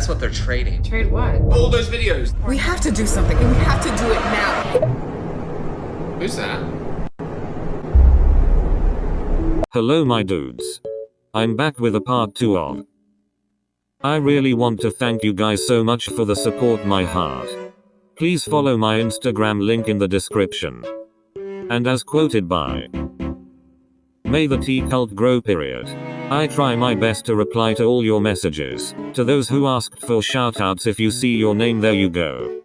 that's what they're trading. Trade what? All those videos. We have to do something, and we have to do it now. Who's that? Hello my dudes. I'm back with a part 2 of. I really want to thank you guys so much for the support my heart. Please follow my Instagram link in the description. And as quoted by May the tea cult grow period. I try my best to reply to all your messages. To those who asked for shoutouts, if you see your name there you go.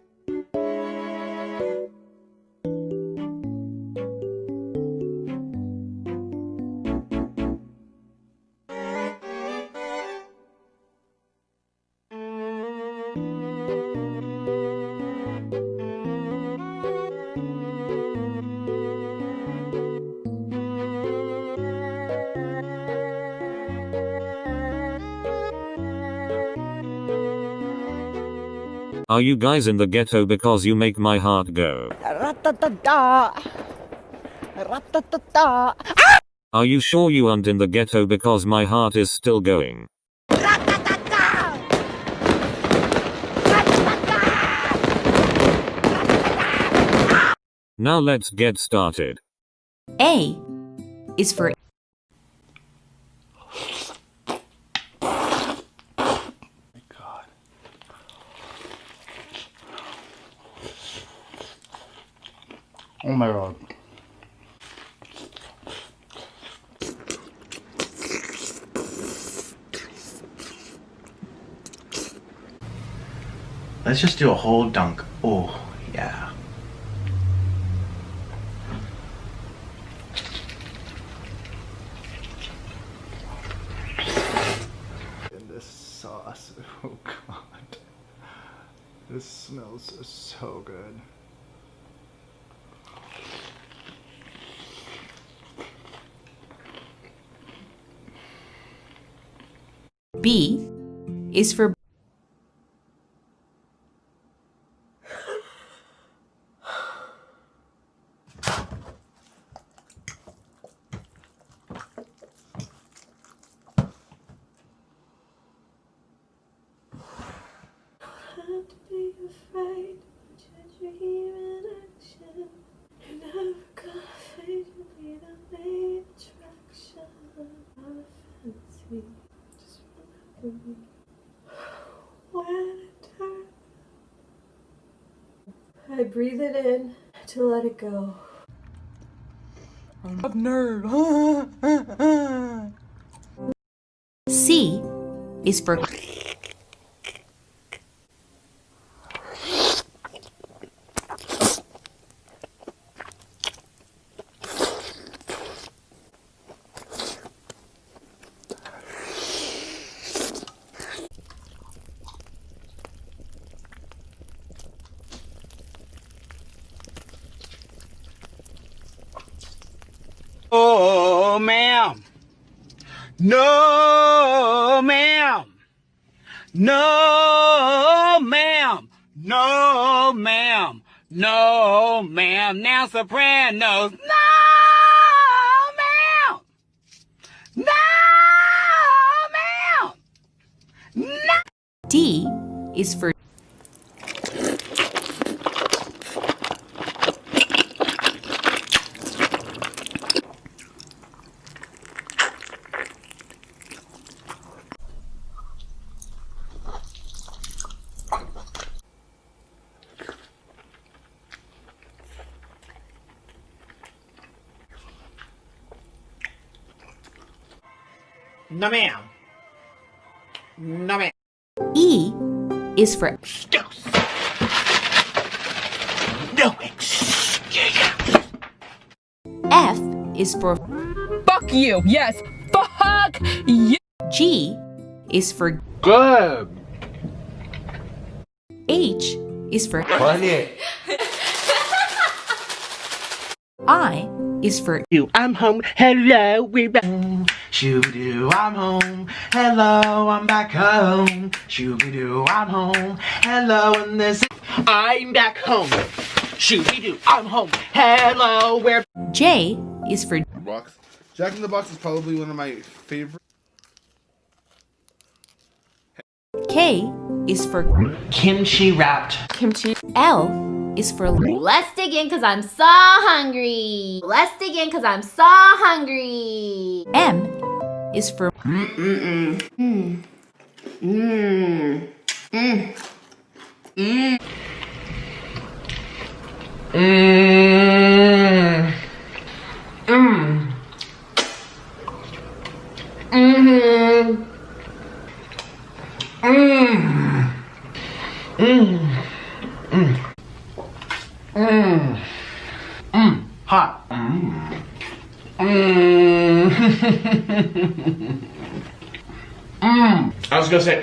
Are you guys in the ghetto because you make my heart go? Are you sure you aren't in the ghetto because my heart is still going? Now let's get started. A is for Oh my god. Let's just do a whole dunk. Oh, yeah. And this sauce, oh god. This smells so good. B is for I breathe it in to let it go. I'm a nerd. C is for Oh, ma'am. No, ma'am. No, ma'am. No, ma'am. No, ma'am. Now sopranos. No, ma'am. No, ma'am. No. D is for No, ma'am. No, ma'am. E is for Excuse. No excuse. F is for Fuck you. Yes. Fuck you. G is for Good. H is for Funny. I is for You, I'm home. Hello, we're back. Shoo-doo, I'm home. Hello, I'm back home. Shoo-doo, I'm home. Hello, and this I'm back home. Shooby-doo, I'm home. Hello, we're J is for Box. Jack in the Box is probably one of my favorite K is for Kimchi wrapped. Kimchi. L is for Let's dig in cause I'm so hungry. Let's dig in cause I'm so hungry. M is for Hot. I was gonna say,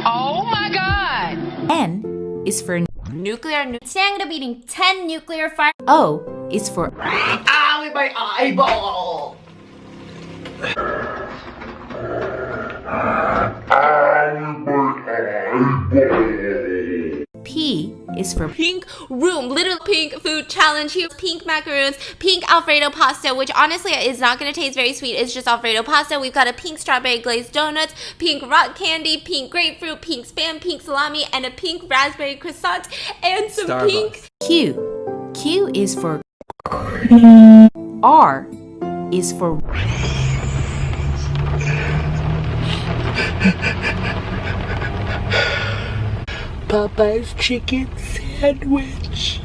Oh my god! N is for Nuclear. Today I'm gonna be eating 10 nuclear fire. O is for ow, in my eyeball. P is for Pink room, little pink food challenge here. Pink macaroons, pink Alfredo pasta, which honestly is not gonna taste very sweet. It's just Alfredo pasta. We've got a pink strawberry glazed donuts, pink rock candy, pink grapefruit, pink spam, pink salami, and a pink raspberry croissant, and some pink. Q. Q is for R is for Popeye's chicken sandwich.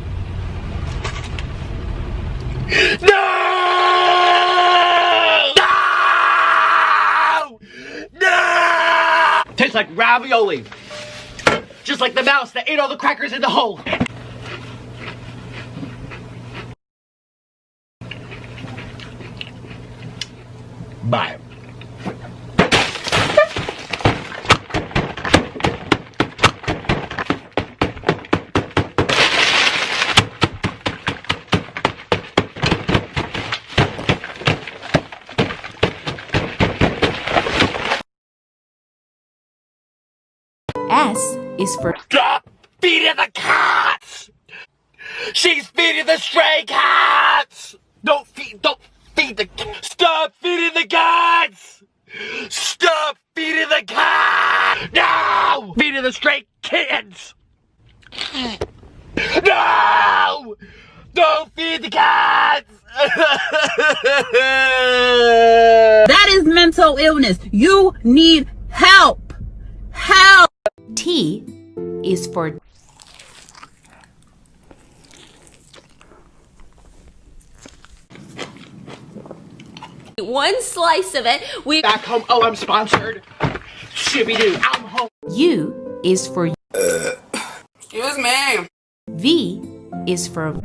No! No! No! Tastes like ravioli. Just like the mouse that ate all the crackers in the hole. Bye. S is for Stop feeding the cats! She's feeding the stray cats! Don't feed the stop feeding the cats! Stop feeding the cats! No! Feeding the stray kittens! No! Don't feed the cats! That is mental illness. You need help. Help. T is for One slice of it. We Back home, oh, I'm sponsored. Shibby-doo, I'm home. U is for Excuse me. V is for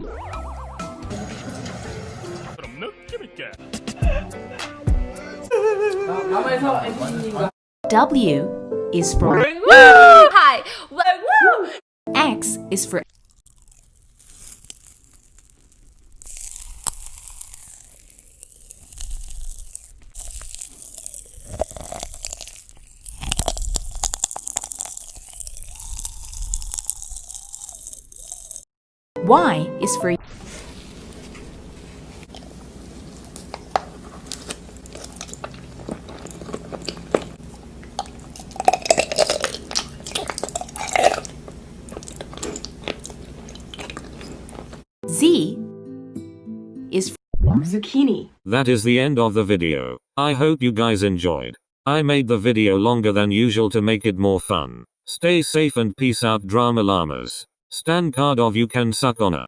W is for woo! Hi. Woo! X is for Y is for Z is for Zucchini. That is the end of the video. I hope you guys enjoyed. I made the video longer than usual to make it more fun. Stay safe and peace out, drama llamas. Stan card of you can suck on a